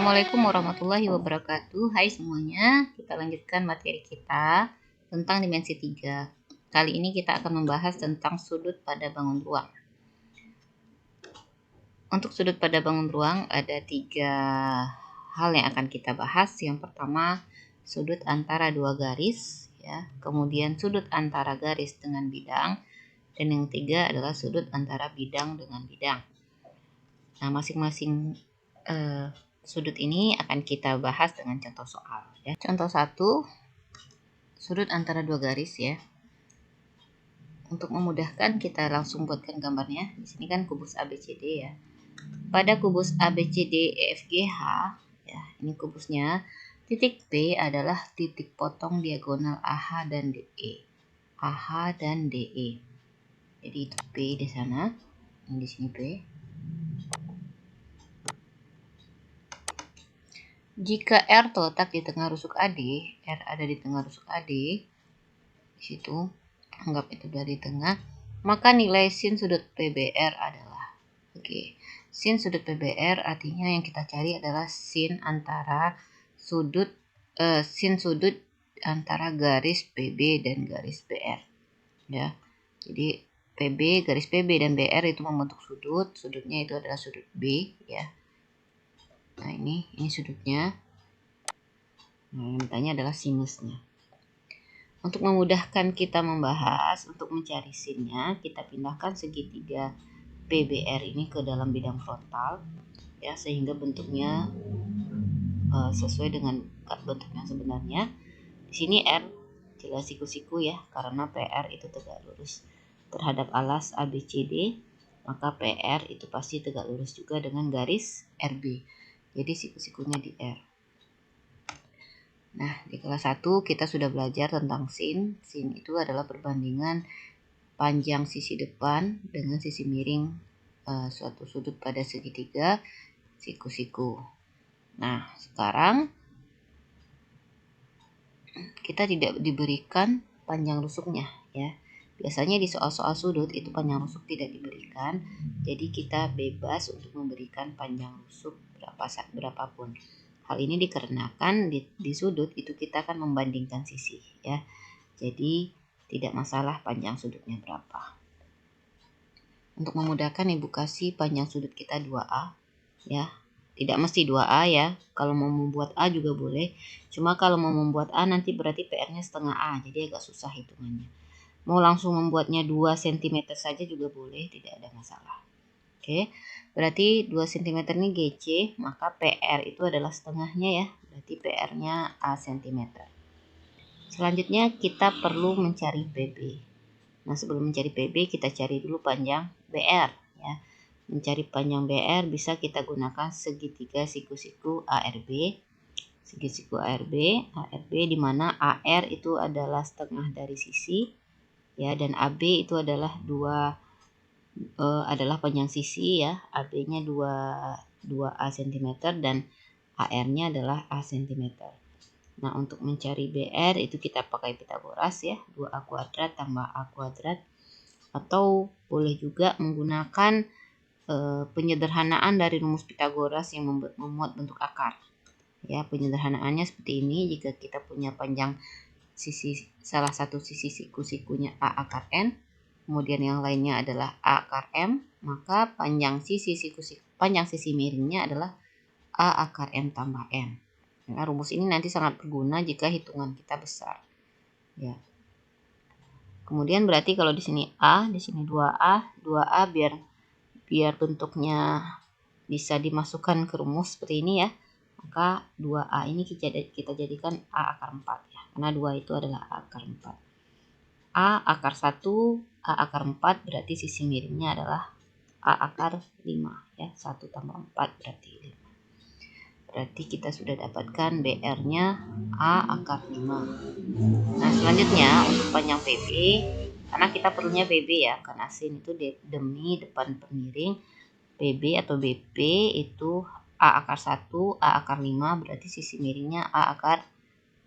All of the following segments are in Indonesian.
Assalamualaikum warahmatullahi wabarakatuh. Hai semuanya, kita lanjutkan materi kita tentang dimensi 3. Kali ini kita akan membahas tentang sudut pada bangun ruang. Untuk sudut pada bangun ruang ada 3 hal yang akan kita bahas. Yang pertama, sudut antara dua garis, ya. Kemudian sudut antara garis dengan bidang, dan yang ketiga adalah sudut antara bidang dengan bidang. Nah, masing-masing sudut ini akan kita bahas dengan contoh soal, ya. Contoh 1, sudut antara dua garis, ya. Untuk memudahkan kita langsung buatkan gambarnya. Di sini kan kubus ABCD, ya. Pada kubus ABCD EFGH, ya, ini kubusnya. Titik P adalah titik potong diagonal AH dan DE. AH dan DE. Jadi itu P di sana. Ini di sini P. Jika R terletak di tengah rusuk AD, R ada di tengah rusuk AD, di situ, anggap itu dari tengah, maka nilai sin sudut PBR adalah, sin sudut PBR artinya yang kita cari adalah sin sudut antara garis PB dan garis BR, ya. Jadi PB, garis PB dan BR itu membentuk sudutnya itu adalah sudut B, ya. Nah, ini sudutnya. Nah, yang ditanya adalah sinusnya. Untuk memudahkan kita membahas, untuk mencari sinnya, kita pindahkan segitiga PBR ini ke dalam bidang frontal, ya, sehingga bentuknya sesuai dengan bentuknya sebenarnya. Di sini R jelas siku-siku, ya, karena PR itu tegak lurus terhadap alas ABCD, maka PR itu pasti tegak lurus juga dengan garis RB. Jadi siku-sikunya di R. Nah, di kelas 1 kita sudah belajar tentang sin. Sin itu adalah perbandingan panjang sisi depan dengan sisi miring suatu sudut pada segitiga siku-siku. Nah, sekarang kita tidak diberikan panjang rusuknya, ya. Biasanya di soal-soal sudut itu panjang rusuk tidak diberikan. Jadi kita bebas untuk memberikan panjang rusuk berapapun. Hal ini dikarenakan di sudut itu kita akan membandingkan sisi, ya. Jadi tidak masalah panjang sudutnya berapa. Untuk memudahkan Ibu kasih panjang sudut kita 2A, ya. Tidak mesti 2A, ya. Kalau mau membuat A juga boleh. Cuma kalau mau membuat A nanti berarti PR-nya setengah A, jadi agak susah hitungannya. Mau langsung membuatnya 2 cm saja juga boleh, tidak ada masalah. Berarti 2 cm ini GC, maka PR itu adalah setengahnya, ya. Berarti PR-nya A cm. Selanjutnya kita perlu mencari PB. Nah, sebelum mencari PB kita cari dulu panjang BR, ya. Mencari panjang BR bisa kita gunakan segitiga siku-siku ARB. Segitiga ARB di mana AR itu adalah setengah dari sisi, ya, dan AB itu adalah adalah panjang sisi, ya. AB-nya 2A cm dan AR-nya adalah A cm. Nah, untuk mencari BR itu kita pakai Pitagoras, ya, 2A kuadrat tambah A kuadrat, atau boleh juga menggunakan penyederhanaan dari rumus Pitagoras yang memuat bentuk akar. Ya, penyederhanaannya seperti ini. Jika kita punya panjang salah satu sisi siku-sikunya A akar N, kemudian yang lainnya adalah A akar M, maka panjang sisi miringnya adalah A akar M tambah N. Nah, rumus ini nanti sangat berguna jika hitungan kita besar, ya. Kemudian berarti kalau di sini A, di sini 2A biar bentuknya bisa dimasukkan ke rumus seperti ini, ya. Maka 2A ini kita jadikan A akar 4, ya. Karena 2 itu adalah A akar 4. A akar 1, A akar 4 berarti sisi miringnya adalah A akar 5, ya. 1 tambah 4 berarti 5. Berarti kita sudah dapatkan BR-nya A akar 5. Nah, selanjutnya untuk panjang PB, karena kita perlunya PB, ya, karena sin itu demi depan pemiring. PB atau BP itu A akar 1, A akar 5, berarti sisi miringnya A akar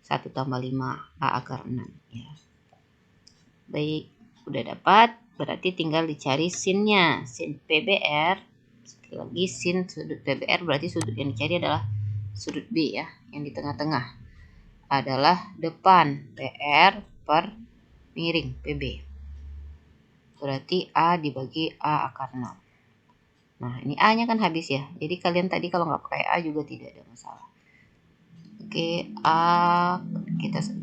1 tambah 5, A akar 6, ya. Baik, udah dapat, berarti tinggal dicari sinnya. Sin PBR, sekali lagi sin sudut PBR berarti sudut yang dicari adalah sudut B ya, yang di tengah-tengah adalah depan PR per miring PB. Berarti A dibagi A akar 6. Nah, ini A-nya kan habis ya. Jadi kalian tadi kalau nggak pakai A juga tidak ada masalah. Oke, A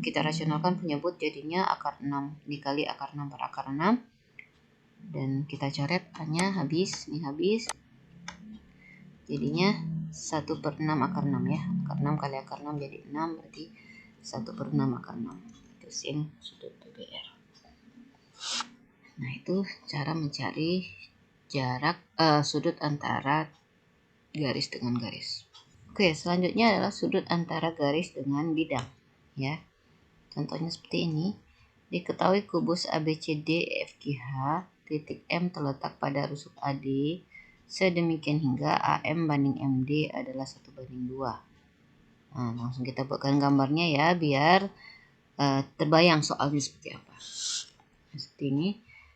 kita rasionalkan penyebut jadinya akar 6 dikali akar 6 per akar 6. Dan kita coret A-nya habis, ini habis. Jadinya 1/6 akar 6 ya. Akar 6 kali akar 6 jadi 6, berarti 1/6 akar 6. Itu sin sudut PBR. Nah, itu cara mencari jarak sudut antara garis dengan garis. Oke, selanjutnya adalah sudut antara garis dengan bidang ya. Contohnya seperti ini. Diketahui kubus ABCD EFGH titik M terletak pada rusuk AD sedemikian hingga AM banding MD adalah 1/2. Nah, langsung kita buatkan gambarnya ya biar terbayang soalnya seperti apa. Nah, seperti ini.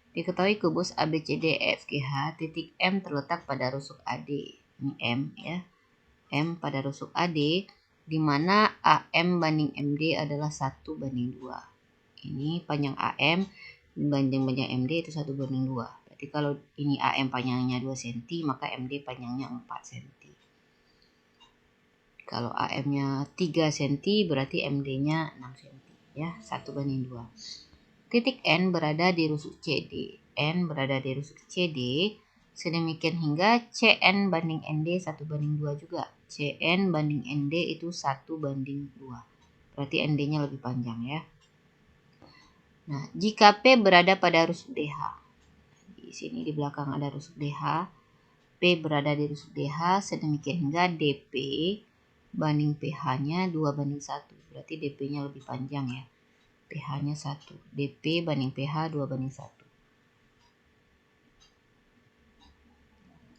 Diketahui kubus ABCD EFGH titik M terletak pada rusuk AD. Ini M ya. M pada rusuk AD di mana AM banding MD adalah 1/2. Ini panjang AM banding panjang MD itu 1/2. Berarti kalau ini AM panjangnya 2 cm, maka MD panjangnya 4 cm. Kalau AM-nya 3 cm, berarti MD-nya 6 cm. Ya, 1/2. Titik N berada di rusuk CD. N berada di rusuk CD. Sedemikian hingga CN banding ND 1/2 juga. CN banding ND itu 1/2. Berarti ND-nya lebih panjang ya. Nah, jika P berada pada rusuk DH. Di sini di belakang ada rusuk DH. P berada di rusuk DH sedemikian hingga DP banding PH-nya 2/1. Berarti DP-nya lebih panjang ya. PH-nya 1. DP banding PH 2/1.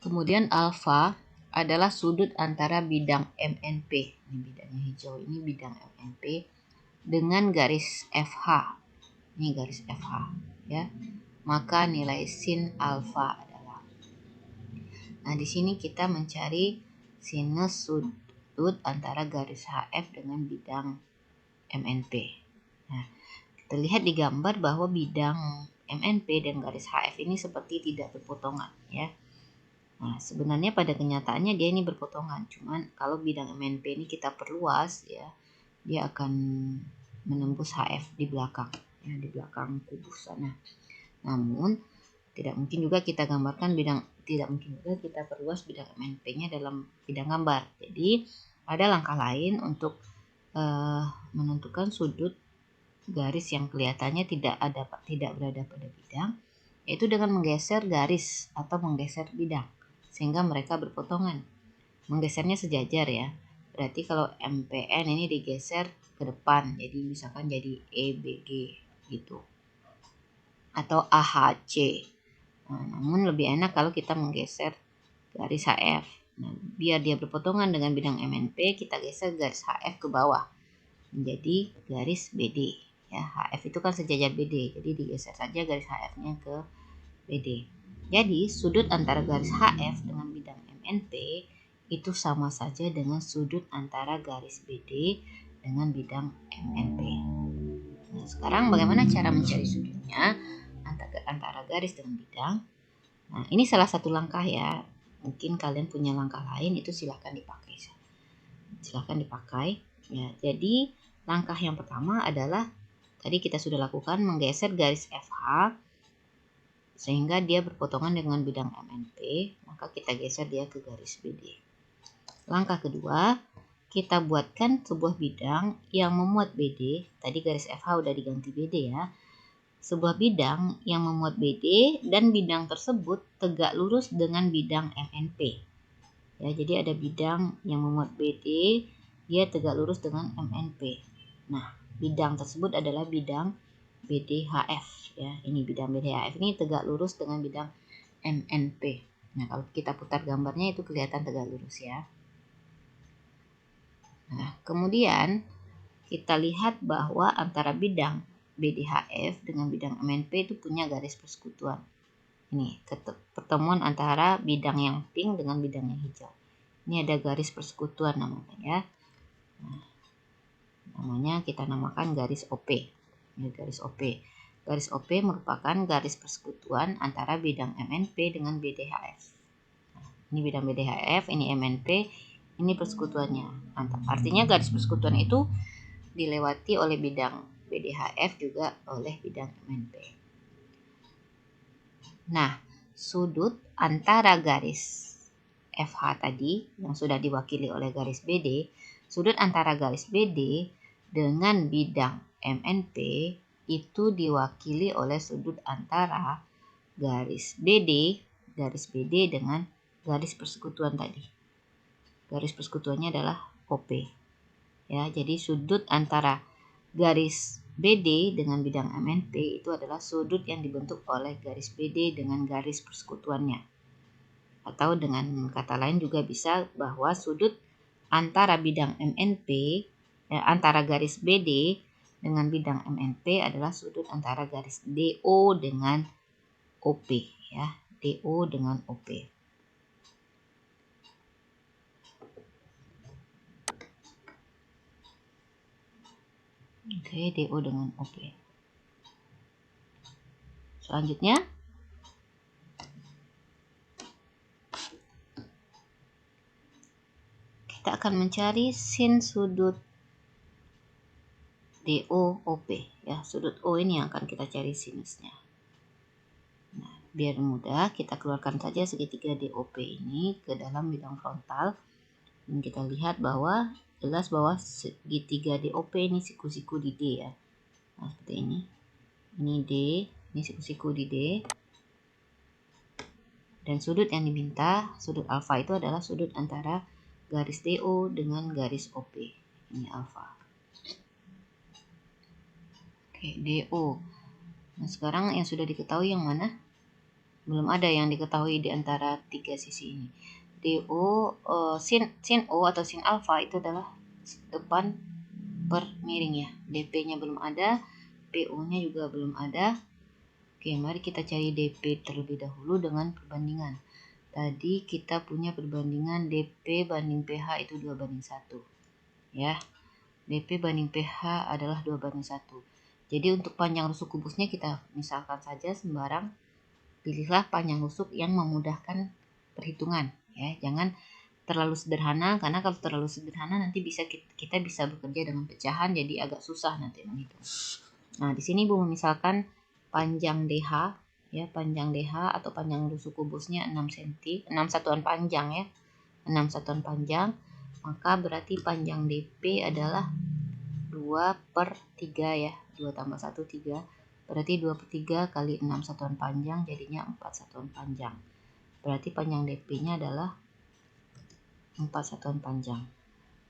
Kemudian alfa adalah sudut antara bidang MNP. Ini bidangnya hijau, ini bidang MNP dengan garis FH. Ini garis FH ya. Maka nilai sin alfa adalah. Nah, di sini kita mencari sinus sudut antara garis HF dengan bidang MNP. Nah, kita lihat di gambar bahwa bidang MNP dan garis HF ini seperti tidak berpotongan ya. Nah, sebenarnya pada kenyataannya dia ini berpotongan. Cuman kalau bidang MNP ini kita perluas ya, dia akan menembus HF di belakang ya, di belakang kubus sana. Namun tidak mungkin juga kita gambarkan tidak mungkin juga kita perluas bidang MNP-nya dalam bidang gambar. Jadi ada langkah lain untuk menentukan sudut garis yang kelihatannya tidak berada pada bidang, yaitu dengan menggeser garis atau menggeser bidang sehingga mereka berpotongan. Menggesernya sejajar ya. Berarti kalau MPN ini digeser ke depan, jadi misalkan jadi EBG gitu. Atau AHC. Nah, namun lebih enak kalau kita menggeser garis HF. Nah, biar dia berpotongan dengan bidang MNP, kita geser garis HF ke bawah menjadi garis BD. Ya, HF itu kan sejajar BD, jadi digeser saja garis HF-nya ke BD. Jadi sudut antara garis HF dengan bidang MNP itu sama saja dengan sudut antara garis BD dengan bidang MNP. Nah, sekarang bagaimana cara mencari sudutnya antara garis dengan bidang? Nah, ini salah satu langkah ya. Mungkin kalian punya langkah lain, itu silahkan dipakai. Silahkan dipakai. Ya, jadi langkah yang pertama adalah tadi kita sudah lakukan menggeser garis FH sehingga dia berpotongan dengan bidang MNP, maka kita geser dia ke garis BD. Langkah kedua, kita buatkan sebuah bidang yang memuat BD. Tadi garis FH udah diganti BD ya. Sebuah bidang yang memuat BD dan bidang tersebut tegak lurus dengan bidang MNP. Ya, jadi ada bidang yang memuat BD, dia tegak lurus dengan MNP. Nah, bidang tersebut adalah bidang BDHF ya. Ini bidang BDHF ini tegak lurus dengan bidang MNP. Nah, kalau kita putar gambarnya itu kelihatan tegak lurus ya. Nah, kemudian kita lihat bahwa antara bidang BDHF dengan bidang MNP itu punya garis persekutuan. Ini pertemuan antara bidang yang pink dengan bidang yang hijau. Ini ada garis persekutuan namanya ya. Nah, namanya kita namakan garis OP. Ini garis OP. Garis OP merupakan garis persekutuan antara bidang MNP dengan BDHF. Nah, ini bidang BDHF, ini MNP, ini persekutuannya. Artinya garis persekutuan itu dilewati oleh bidang BDHF juga oleh bidang MNP. Nah, sudut antara garis FH tadi yang sudah diwakili oleh garis BD, sudut antara garis BD dengan bidang MNP itu diwakili oleh sudut antara garis BD dengan garis persekutuan tadi. Garis persekutuannya adalah OP. Ya, jadi sudut antara garis BD dengan bidang MNP itu adalah sudut yang dibentuk oleh garis BD dengan garis persekutuannya. Atau dengan kata lain juga bisa bahwa sudut antara bidang MNP antara garis BD dengan bidang MNP adalah sudut antara garis DO dengan OP ya, DO dengan OP. Oke, DO dengan OP. Selanjutnya kita akan mencari sin sudut DOOP ya, sudut O ini yang akan kita cari sinusnya. Nah, biar mudah kita keluarkan saja segitiga DOP ini ke dalam bidang frontal dan kita lihat bahwa jelas bahwa segitiga DOP ini siku-siku di D ya. Nah, seperti ini. Ini D, ini siku-siku di D. Dan sudut yang diminta, sudut alfa itu adalah sudut antara garis DO dengan garis OP. Ini alfa. Oke, DO. Nah, sekarang yang sudah diketahui yang mana? Belum ada yang diketahui di antara tiga sisi ini. DO, sin O atau sin alfa itu adalah depan per miring ya. DP-nya belum ada, PO-nya juga belum ada. Oke, mari kita cari DP terlebih dahulu dengan perbandingan. Tadi kita punya perbandingan DP banding PH itu 2:1. Ya. DP banding PH adalah 2:1. Jadi untuk panjang rusuk kubusnya kita misalkan saja sembarang, pilihlah panjang rusuk yang memudahkan perhitungan ya. Jangan terlalu sederhana, karena kalau terlalu sederhana nanti kita bisa bekerja dengan pecahan, jadi agak susah nanti menghitung. Nah, di sini Ibu misalkan panjang DH ya, panjang DH atau panjang rusuk kubusnya 6 cm, 6 satuan panjang ya. 6 satuan panjang, maka berarti panjang DP adalah 2/3 ya. 2 tambah 1 3. Berarti 2/3 kali 6 satuan panjang jadinya 4 satuan panjang. Berarti panjang DP-nya adalah 4 satuan panjang.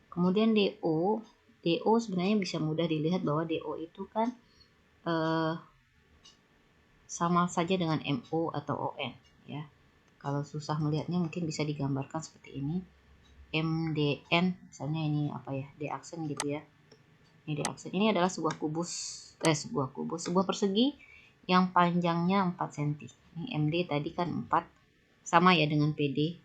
Kemudian DO sebenarnya bisa mudah dilihat bahwa DO itu kan sama saja dengan MO atau ON ya. Kalau susah melihatnya mungkin bisa digambarkan seperti ini. MDN misalnya ini apa ya, D aksen gitu ya. Ini D aksen. Ini adalah sebuah persegi yang panjangnya 4 cm. Ini MD tadi kan 4 sama ya dengan PD.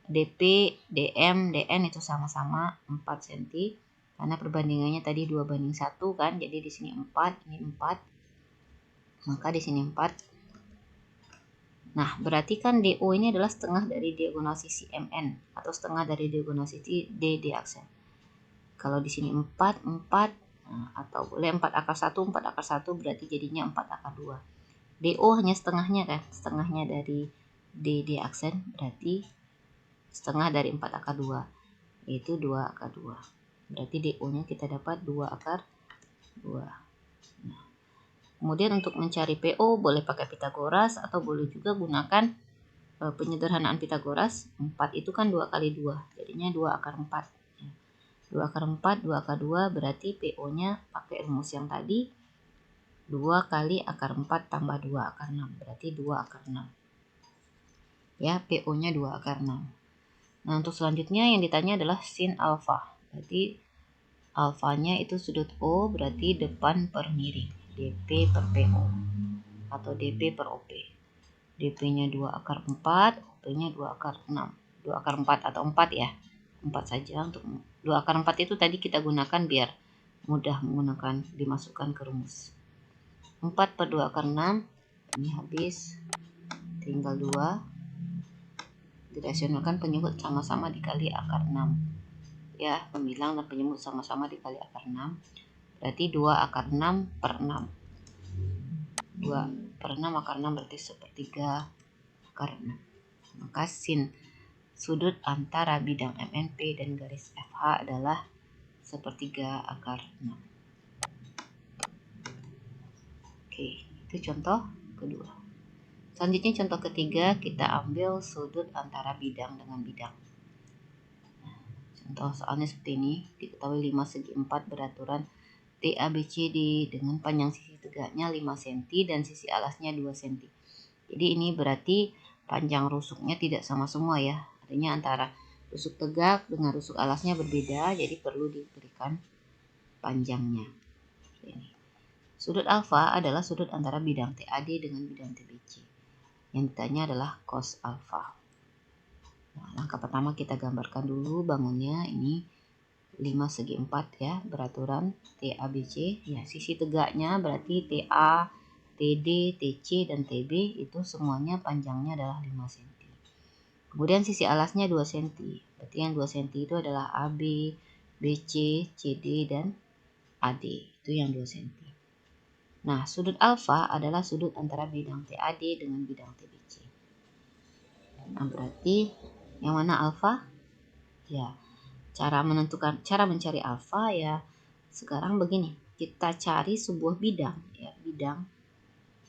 DP, DM, DN itu sama-sama 4 cm. Karena perbandingannya tadi 2:1 kan. Jadi di sini 4, ini 4. Maka di sini 4. Nah, berarti kan DO ini adalah setengah dari diagonal sisi MN atau setengah dari diagonal sisi DD aksen. Kalau di sini 4, nah, atau boleh 4/1 berarti jadinya 4/2. DO hanya setengahnya kan, setengahnya dari DD aksen berarti setengah dari 4/2, yaitu 2/2. Berarti DO-nya kita dapat 2/2. Nah, kemudian untuk mencari PO boleh pakai Pitagoras atau boleh juga gunakan penyederhanaan Pitagoras. 4 itu kan 2 kali 2, jadinya 2/4. 2/4, 2/2 berarti PO-nya pakai rumus yang tadi 2 kali akar 4 tambah 2/6, berarti 2/6. Ya, PO-nya 2/6. Nah, untuk selanjutnya yang ditanya adalah sin alfa. Berarti alfanya itu sudut O, berarti depan per miring. DP per PO atau DP per OP. DP-nya 2/4, OP-nya 2/6. 2 akar 4 atau 4 ya. 4 saja. Untuk 2 akar 4 itu tadi kita gunakan biar mudah menggunakan dimasukkan ke rumus. 4 per 2 akar 6 ini habis, tinggal 2, dirasionalkan penyebut sama-sama dikali akar 6 ya, pembilang dan penyebut sama-sama dikali akar 6, berarti 2 akar 6 per 6, 2 per 6 akar 6 berarti 1/3 akar 6. Maka sin sudut antara bidang MNP dan garis FH adalah 1/3 akar 6. Oke, itu contoh kedua. Selanjutnya contoh ketiga, kita ambil sudut antara bidang dengan bidang. Contoh soalnya seperti ini, diketahui 5 segi 4 beraturan TABCD dengan panjang sisi tegaknya 5 cm dan sisi alasnya 2 cm. Jadi ini berarti panjang rusuknya tidak sama semua ya. Artinya antara rusuk tegak dengan rusuk alasnya berbeda, jadi perlu diberikan panjangnya. Ini. Sudut alfa adalah sudut antara bidang TAD dengan bidang TBC. Yang ditanya adalah cos alfa. Nah, langkah pertama kita gambarkan dulu bangunnya. Ini 5 segi 4 ya, beraturan TABC. Ya, sisi tegaknya berarti TA, TD, TC, dan TB itu semuanya panjangnya adalah 5 cm. Kemudian sisi alasnya 2 cm. Berarti yang 2 cm itu adalah AB, BC, CD, dan AD. Itu yang 2 cm. Nah, sudut alfa adalah sudut antara bidang TAD dengan bidang TBC. Nah, berarti yang mana alfa? Ya, cara mencari alfa ya sekarang begini. Kita cari sebuah bidang ya, bidang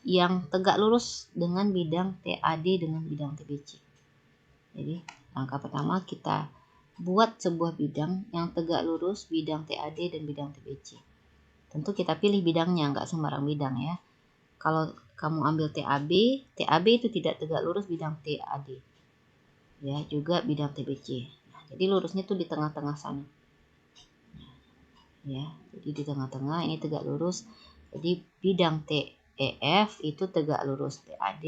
yang tegak lurus dengan bidang TAD dengan bidang TBC. Jadi, langkah pertama kita buat sebuah bidang yang tegak lurus bidang TAD dan bidang TBC. Tentu kita pilih bidangnya, nggak sembarang bidang ya. Kalau kamu ambil TAB itu tidak tegak lurus bidang TAD. Ya, juga bidang TBC. Nah, jadi lurusnya tuh di tengah-tengah sana. Ya, jadi di tengah-tengah ini tegak lurus. Jadi bidang TEF itu tegak lurus TAD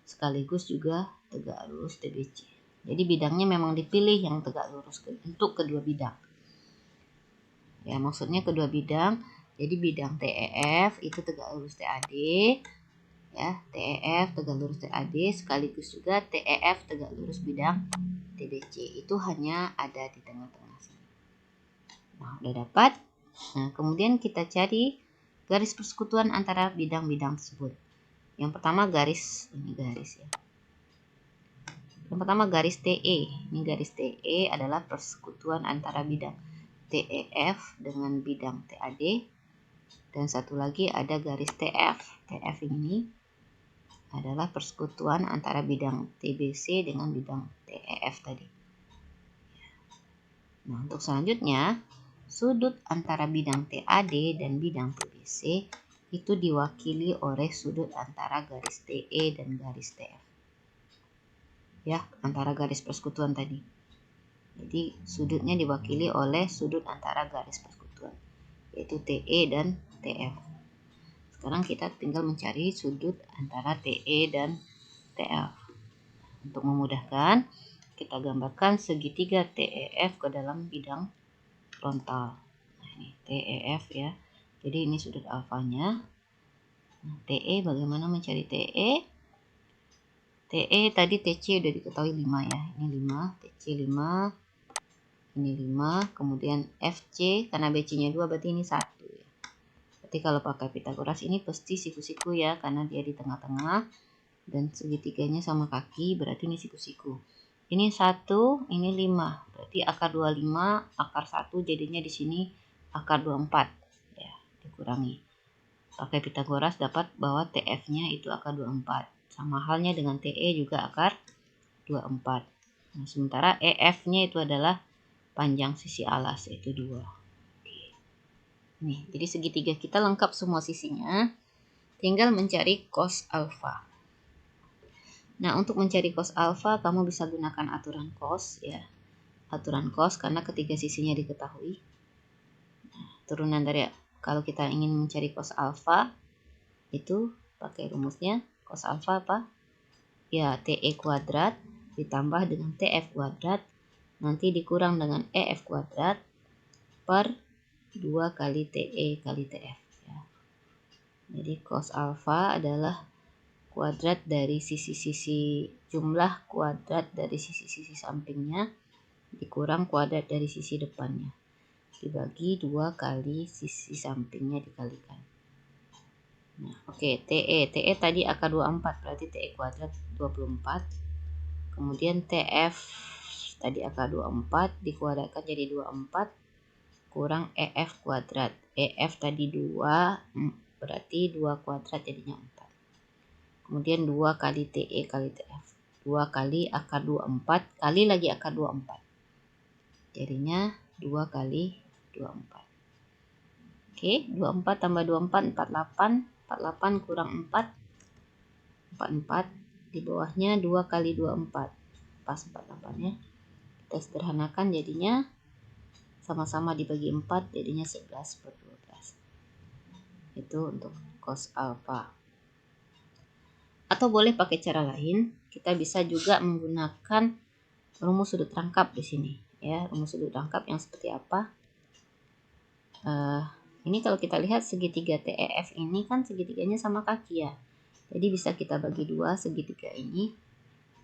sekaligus juga tegak lurus TBC. Jadi bidangnya memang dipilih yang tegak lurus untuk kedua bidang. Ya, maksudnya kedua bidang. Jadi bidang TEF itu tegak lurus TAD, ya, TEF tegak lurus TAD sekaligus juga TEF tegak lurus bidang TBC. Itu hanya ada di tengah-tengah sini. Nah, udah dapat. Nah, kemudian kita cari garis persekutuan antara bidang-bidang tersebut. Yang pertama ini garis ya. Yang pertama garis TE. Ini garis TE adalah persekutuan antara bidang TEF dengan bidang TAD. Dan satu lagi ada garis TF. TF ini adalah persekutuan antara bidang TBC dengan bidang TEF tadi. Nah, untuk selanjutnya, sudut antara bidang TAD dan bidang TBC itu diwakili oleh sudut antara garis TE dan garis TF. Ya, antara garis persekutuan tadi. Jadi, sudutnya diwakili oleh sudut antara garis persekutuan, yaitu TE dan TF. Sekarang kita tinggal mencari sudut antara TE dan TF. Untuk memudahkan, kita gambarkan segitiga TEF ke dalam bidang frontal. Nah, ini TEF ya. Jadi ini sudut alfanya. Nah, TE bagaimana mencari TE? TE tadi TC udah diketahui 5 ya. Ini 5, TC 5. Ini 5, kemudian FC karena BC-nya 2 berarti ini 1 ya. Berarti kalau pakai Pitagoras ini pasti siku-siku ya, karena dia di tengah-tengah dan segitiganya sama kaki, berarti ini siku-siku. Ini 1, ini 5. Berarti akar 25, akar 1 jadinya di sini akar 24 ya, dikurangi. Pakai Pitagoras dapat bahwa TF-nya itu akar 24. Sama halnya dengan TE juga akar 24. Nah, sementara EF-nya itu adalah panjang sisi alas, yaitu 2. Nih, jadi segitiga kita lengkap semua sisinya. Tinggal mencari cos alfa. Nah, untuk mencari cos alfa, kamu bisa gunakan aturan cos ya. Aturan cos karena ketiga sisinya diketahui. Nah, turunan dari kalau kita ingin mencari cos alfa, itu pakai rumusnya cos alfa apa? Ya, TE kuadrat ditambah dengan TF kuadrat, nanti dikurang dengan EF kuadrat per 2 kali TE kali TF. Ya. Jadi cos alfa adalah kuadrat dari sisi-sisi jumlah kuadrat dari sisi-sisi sampingnya dikurang kuadrat dari sisi depannya. Dibagi 2 kali sisi sampingnya dikalikan. Nah, oke, TE tadi akar 24 berarti TE kuadrat 24. Kemudian TF tadi akar 24 dikuadratkan jadi 24 kurang EF kuadrat. EF tadi 2 berarti 2 kuadrat jadinya 4. Kemudian 2 kali TE kali TF. 2 kali akar 24 kali lagi akar 24. Jadinya 2 kali 24. Oke, 24 tambah 24, 48. 48 kurang 4. 44. Di bawahnya 2 kali 24. Pas 48 ya. Kita sederhanakan jadinya sama-sama dibagi 4 jadinya 11 per 12. Itu untuk cos alfa. Atau boleh pakai cara lain, kita bisa juga menggunakan rumus sudut rangkap di sini. Ya, rumus sudut rangkap yang seperti apa? Ini kalau kita lihat segitiga TEF ini kan segitiganya sama kaki ya. Jadi bisa kita bagi 2 segitiga ini.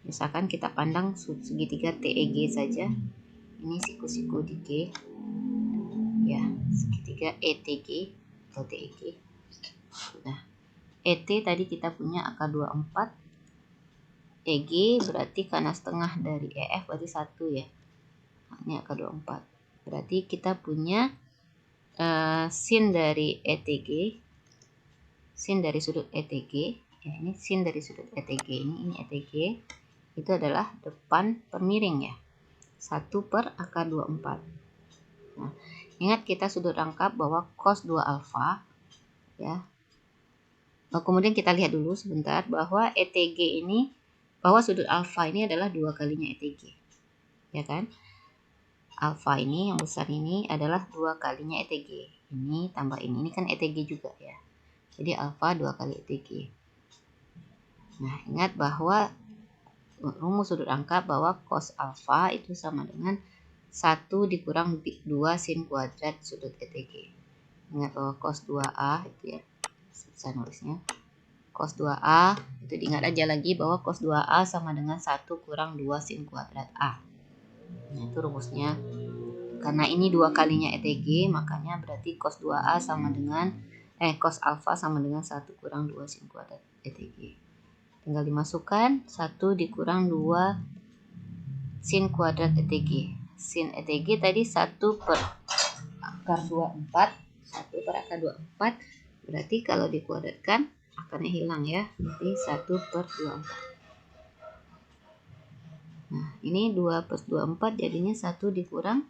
Misalkan kita pandang segitiga TEG saja. Ini siku-siku di G. Ya, segitiga ETG atau TEG. Nah, ET tadi kita punya akar 24. EG berarti karena setengah dari EF berarti 1 ya. Ini akar 24. Berarti kita punya sin dari ETG, sin dari sudut ETG, ya ini sin dari sudut ETG ini ETG itu adalah depan per miring ya, 1 per akar 24. Nah, ingat kita sudut rangkap bahwa cos 2 alfa ya. Nah, kemudian kita lihat dulu sebentar bahwa ETG ini, bahwa sudut alfa ini adalah 2 kalinya ETG, ya kan? Alfa ini yang besar ini adalah 2 kalinya ETG. Ini tambah ini kan ETG juga ya. Jadi alfa 2 kali ETG. Nah, ingat bahwa rumus sudut rangkap bahwa cos alfa itu sama dengan 1 dikurang 2 sin kuadrat sudut ETG. Ingat bahwa cos 2A itu ya. Saya nulisnya. Cos 2A itu diingat aja lagi bahwa cos 2A sama dengan 1 kurang 2 sin kuadrat A. Nah, itu rumusnya. Karena ini 2 kalinya ETG, makanya berarti cos 2A sama dengan cos alfa sama dengan 1 kurang 2 sin kuadrat ETG. Tinggal dimasukkan 1 dikurang 2 sin kuadrat ETG. Sin ETG tadi 1 per akar 24. 1 per akar 24. Berarti kalau dikuadratkan akarnya hilang ya. Berarti 1 per 24. Nah, ini 2 per 24 jadinya 1 dikurang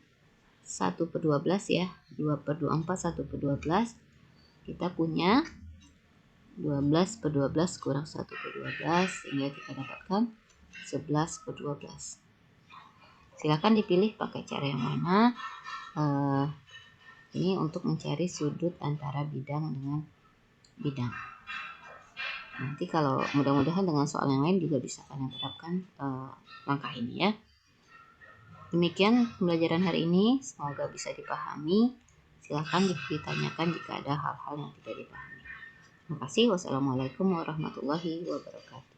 1 per 12 ya. 2 per 24, 1 per 12. Kita punya 12 per 12 kurang 1 per 12. Sehingga kita dapatkan 11 per 12. Silakan dipilih pakai cara yang mana. Ini untuk mencari sudut antara bidang dengan bidang. Nanti kalau mudah-mudahan dengan soal yang lain juga bisa kalian terapkan langkah ini ya. Demikian pembelajaran hari ini, semoga bisa dipahami. Silahkan ditanyakan jika ada hal-hal yang tidak dipahami. Terima kasih. Wassalamualaikum warahmatullahi wabarakatuh.